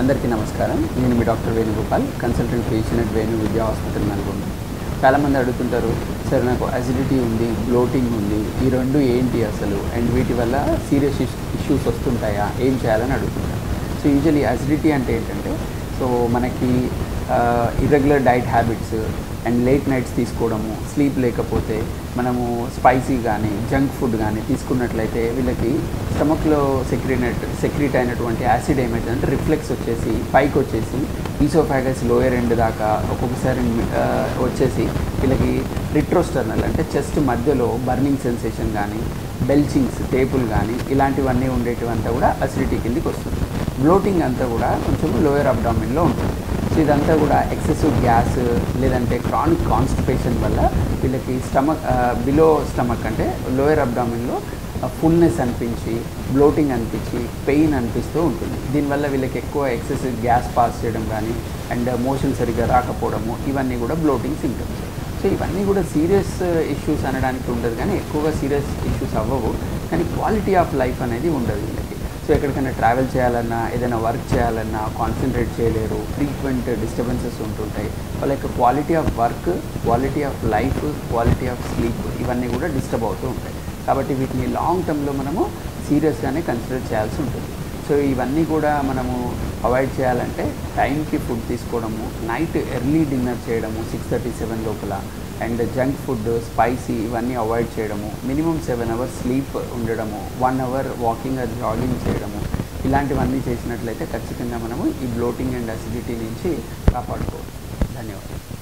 అందరికీ నమస్కారం. నేను మీ doctor Venugopal, consultant physician at Venu Vidya hospital Nalgonda. చాలామంది అడుగుతుంటారు, సార్ నాకు అసిడిటీ ఉంది, బ్లోటింగ్ ఉంది, ఈ రెండు ఏంటి అసలు, అండ్ వీటి వల్ల సీరియస్ ఇష్యూస్ వస్తుంటాయా, ఏం చేయాలని అడుగుతుంటారు. సో యూజువల్లీ అసిడిటీ అంటే ఏంటంటే, సో మనకి irregular diet habits and late nights తీసుకోవడము, స్లీప్ లేకపోతే మనము స్పైసీ కానీ జంక్ ఫుడ్ కానీ తీసుకున్నట్లయితే వీళ్ళకి స్టమక్లో సెక్రీట్ అయినటువంటి యాసిడ్ ఏమవుతుందంటే రిఫ్లెక్స్ వచ్చేసి పైకి వచ్చేసి ఈసోఫాగస్ లోయర్ ఎండ్ దాకా ఒక్కొక్కసారి వచ్చేసి వీళ్ళకి రిట్రోస్టర్నల్ అంటే చెస్ట్ మధ్యలో బర్నింగ్ సెన్సేషన్ కానీ బెల్చింగ్స్ టేపుల్ కానీ ఇలాంటివన్నీ ఉండేటివంతా కూడా అసిడిటీ కిందికి వస్తుంది. బ్లోటింగ్ అంతా కూడా కొంచెం లోయర్ అబ్డామిన్లో ఉంటుంది. సో ఇదంతా కూడా ఎక్సెసివ్ గ్యాస్ లేదంటే క్రానిక్ కాన్స్టిపేషన్ వల్ల వీళ్ళకి బిలో స్టమక్ అంటే లోయర్ అబ్డామిన్లో ఫుల్నెస్ అనిపించి బ్లోటింగ్ అనిపించి పెయిన్ అనిపిస్తూ ఉంటుంది. దీనివల్ల వీళ్ళకి ఎక్కువ ఎక్సెసివ్ గ్యాస్ పాస్ చేయడం కానీ అండ్ మోషన్ సరిగ్గా రాకపోవడము ఇవన్నీ కూడా బ్లోటింగ్ సింప్టమ్స్. సో ఇవన్నీ కూడా సీరియస్ ఇష్యూస్ అనడానికి ఉండదు, కానీ ఎక్కువగా సీరియస్ ఇష్యూస్ అవ్వవు, కానీ క్వాలిటీ ఆఫ్ లైఫ్ అనేది ఉండదు వీళ్ళకి. సో ఎక్కడికైనా ట్రావెల్ చేయాలన్నా ఏదైనా వర్క్ చేయాలన్నా కాన్సన్ట్రేట్ చేయలేరు, ఫ్రీక్వెంట్ డిస్టర్బెన్సెస్ ఉంటుంటాయి. వాళ్ళ యొక్క quality of work, quality of life, quality of sleep ఇవన్నీ కూడా డిస్టర్బ్ అవుతూ ఉంటాయి. కాబట్టి వీటిని లాంగ్ టర్మ్లో మనము సీరియస్గానే కన్సిడర్ చేయాల్సి ఉంటుంది. సో ఇవన్నీ కూడా మనము అవాయిడ్ చేయాలంటే టైంకి ఫుడ్ తీసుకోవడము, నైట్ ఎర్లీ డిన్నర్ చేయడము 6:30-7 లోపల, అండ్ జంక్ ఫుడ్ స్పైసీ ఇవన్నీ అవాయిడ్ చేయడము, మినిమం 7 hours స్లీప్ ఉండడము, 1 hour వాకింగ్ ఆర్ జాగింగ్ చేయడము, ఇలాంటివన్నీ చేసినట్లయితే ఖచ్చితంగా మనము ఈ బ్లోటింగ్ అండ్ అసిడిటీ నుంచి కాపాడుకోవచ్చు. ధన్యవాదాలు.